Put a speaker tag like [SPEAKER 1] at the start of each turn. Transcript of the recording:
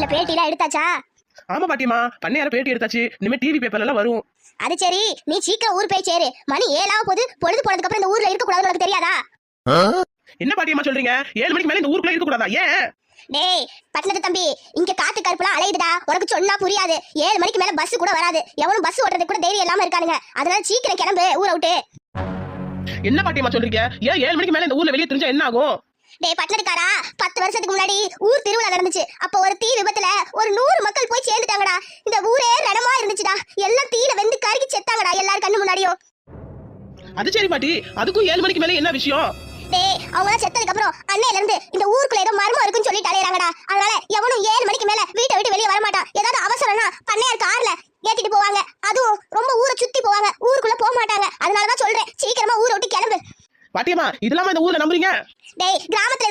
[SPEAKER 1] வீட்ல பேட்டிலாம் எடுத்தாச்சா?
[SPEAKER 2] ஆமா பாட்டியம்மா, பண்ணையார பேட்டி எடுத்தாச்சு. இனிமே டிவி பேப்பர்ல எல்லாம் வரும்.
[SPEAKER 1] அது சரி, நீ சீக்கிரம் ஊர் போய் சேரு. மணி 7 போது. பொழுது போனதுக்கு அப்புறம் இந்த ஊர்ல இருக்க கூடாதுன்னு உனக்கு தெரியாதா?
[SPEAKER 2] என்ன பாட்டியம்மா சொல்றீங்க? 7 மணிக்கு மேல இந்த ஊருக்குள்ள இருக்க கூடாதா? ஏன்?
[SPEAKER 1] டேய் பட்டணத்து தம்பி, இங்க காத்து கருப்புலாம் அலையுதுடா. உனக்கு சொன்னா புரியாது. 7 மணிக்கு மேல பஸ் கூட வராது. எவனும் பஸ் ஓட்டுறதுக்கு கூட தைரியம் இல்லாம இருக்கானுங்க. அதனால சீக்கிரம் கிளம்பு, ஊரை விட்டு.
[SPEAKER 2] என்ன பாட்டியம்மா சொல்றீங்க? ஏன் 7 மணிக்கு மேல இந்த ஊர்ல வெளியே தெரிஞ்சா என்ன ஆகும்?
[SPEAKER 1] டேய் பட்டணத்துக்காரா, 10 வருஷத்துக்கு முன்னாடி ஊர் திருவிழா நடந்துச்சு. அப்ப ஒரு தீ விபத்துல ஒரு 100 மக்கள் போய் சேர்ந்துட்டாங்கடா. இந்த ஊரே ரணமா இருந்துச்சுடா. எல்லாம் தீயில வெந்து கருகி செத்தாங்கடா எல்லாரும் கண்ணு முன்னாடியும்.
[SPEAKER 2] அது சரி பாட்டி, அதுக்கும் 7 மணிக்கு மேல என்ன விஷயம்?
[SPEAKER 1] டேய் அவங்க செத்ததுக்கு அப்புறம் அன்னையில இருந்து இந்த ஊருக்குள்ள ஏதோ மர்மம் இருக்குன்னு சொல்லிட்டு அலையறாங்கடா. அதனால எவனும் 7 மணிக்கு மேல வீட்டை விட்டு வெளியே வர மாட்டான். ஏதாவது அவசரம்னா பண்ணையார் கார்ல ஏத்திட்டு போவாங்க. அதுவும் ரொம்ப ஊரை சுத்தி போவாங்க, ஊருக்குள்ள போக மாட்டாங்க. அதனாலதான் சொல்றேன், சீக்கிரமா ஊரை விட்டு கிளம்பு.
[SPEAKER 2] பாட்டியம்மா, இதெல்லாம் இந்த ஊர்ல நம்புறீங்க?
[SPEAKER 1] டேய் கிராமத்துல